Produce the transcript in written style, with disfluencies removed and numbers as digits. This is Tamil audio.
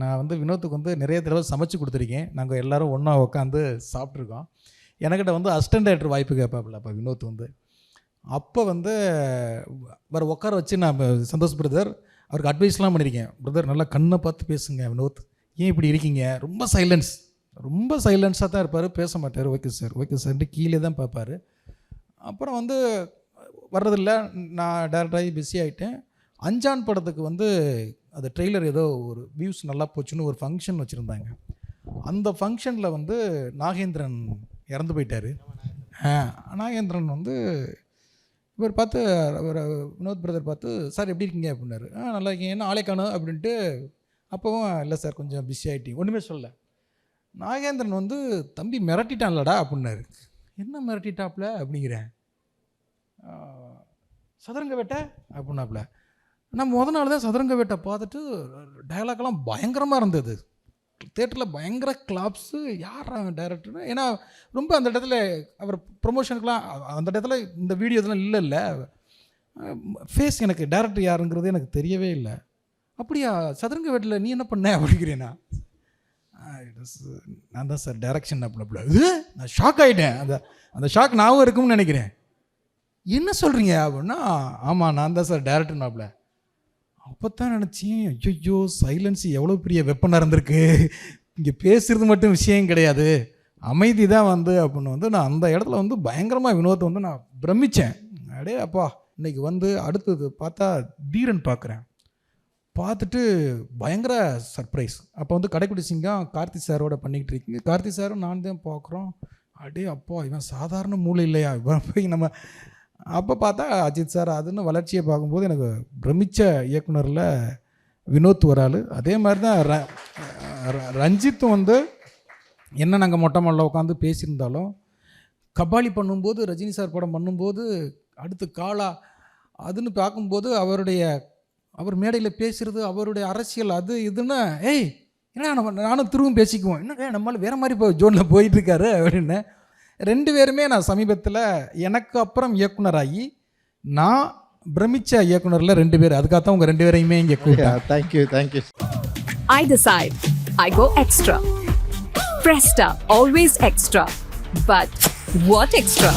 நான் வந்து வினோத்துக்கு வந்து நிறைய தடவை சமைச்சு கொடுத்துருக்கேன். நாங்கள் எல்லோரும் ஒன்றா உட்காந்து சாப்பிட்ருக்கோம். எனக்கிட்ட வந்து அசிஸ்டன்ட் டைரக்டர் வாய்ப்பு கேட்பாப்புல அப்போ வினோத் வந்து. அப்போ வந்து வேறு உட்கார வச்சு நான் சந்தோஷ் பிரதர் அவருக்கு அட்வைஸ்லாம் பண்ணியிருக்கேன். பிரதர் நல்லா கண்ணை பார்த்து பேசுங்க வினோத், ஏன் இப்படி இருக்கீங்க, ரொம்ப சைலன்ஸாக தான் இருப்பார், பேச மாட்டார். ஓகே சார்ன்ட்டு கீழே தான் பார்ப்பார். அப்புறம் வந்து வர்றதில்ல, நான் டேரக்டாகி பிஸி ஆகிட்டேன். அஞ்சான் படத்துக்கு வந்து அது ட்ரெய்லர் ஏதோ ஒரு வியூஸ் நல்லா போச்சுன்னு ஒரு ஃபங்க்ஷன் வச்சுருந்தாங்க. அந்த ஃபங்க்ஷனில் வந்து நாகேந்திரன் இறந்து போயிட்டார். நாகேந்திரன் வந்து இவர் பார்த்து வினோத் பிரதர் பார்த்து, சார் எப்படி இருக்கீங்க அப்படின்னாரு. நல்லா இருக்கீங்க, என்ன ஆளே காணும் அப்படின்ட்டு. அப்போவும் இல்லை சார் கொஞ்சம் பிஸி ஆகிட்டீங்க, ஒன்றுமே சொல்லலை. நாகேந்திரன் வந்து தம்பி மிரட்டிட்டான்லடா அப்படின்னாரு. என்ன மிரட்டிட்டாப்புல அப்படிங்கிறேன். சதுரங்க வேட்டை அப்படின்னாப்புல. நான் முத நாள் தான் சதுரங்க வேட்டை பார்த்துட்டு டயலாக்லாம் பயங்கரமாக இருந்தது. தேட்டரில் பயங்கர கிளாப்ஸு. யார் டைரக்டர்னு, ஏன்னா ரொம்ப அந்த இடத்துல அவர் ப்ரொமோஷனுக்குலாம் அந்த இடத்துல இந்த வீடியோ இதெல்லாம் இல்லை. ஃபேஸ் எனக்கு டேரக்டர் யாருங்கிறது எனக்கு தெரியவே இல்லை. அப்படியா சதுரங்க வேட்டில் நீ என்ன பண்ண அப்படிங்கிறேன்னா, நான் தான் சார் டைரக்ஷன் அப்படின்னா. நான் ஷாக் ஆகிட்டேன். அந்த ஷாக் நாவும் இருக்கும்னு நினைக்கிறேன். என்ன சொல்கிறீங்க அப்படின்னா, ஆமாம் நான் தான் சார் டைரக்டர்னாப்ல. அப்போ தான் நினச்சேன், ஐயோ சைலன்ஸ் எவ்வளோ பெரிய வெப்பனாக இருந்திருக்கு. இங்கே பேசுகிறது மட்டும் விஷயம் கிடையாது, அமைதி தான் வந்து அப்படின்னு வந்து நான் அந்த இடத்துல வந்து பயங்கரமாக வினோத்தை வந்து நான் பிரமித்தேன். அடே அப்பா, இன்றைக்கி வந்து அடுத்தது பார்த்தா தீரன் பார்க்குறேன். பார்த்துட்டு பயங்கர சர்ப்ரைஸ். அப்போ வந்து கடைக்குடி சிங்கம் கார்த்தி சாரோட பண்ணிக்கிட்டு இருக்கீங்க. கார்த்தி சாரும் நான் தான் பார்க்குறோம். அடே அப்பா, இவன் சாதாரண மூளை இல்லையா இவன் போய் நம்ம. அப்போ பார்த்தா அஜித் சார். அதுன்னு வளர்ச்சியை பார்க்கும்போது எனக்கு பிரமிச்ச இயக்குனரில் வினோத் ஒரு ஆள். அதே மாதிரி தான் ரஞ்சித்தும் வந்து என்ன நாங்கள் மொட்டை மாடல உட்காந்து பேசியிருந்தாலும், கபாலி பண்ணும்போது ரஜினி சார் படம் பண்ணும்போது அடுத்து காலா அதுன்னு பார்க்கும்போது அவர் மேடையில் பேசுகிறது, அவருடைய அரசியல் அது இதுன்னு, ஏய் என்ன நானும் திரும்பவும் பேசிக்குவோம், என்ன நம்மளால் வேறு மாதிரி ஜோனில் போயிட்டுருக்காரு அப்படின்னு. ரெண்டு பேருமே நான் சமீபத்தில் எனக்கு அப்புறம் இயக்குனராகி நான் பிரமிச்ச இயக்குனரில் ரெண்டு பேர். அதுக்காகத்தான் உங்கள் ரெண்டு பேரையுமே இங்கே கூப்பிட்டேன். Thank you. I decide. I go extra. Presta, always extra. But what extra?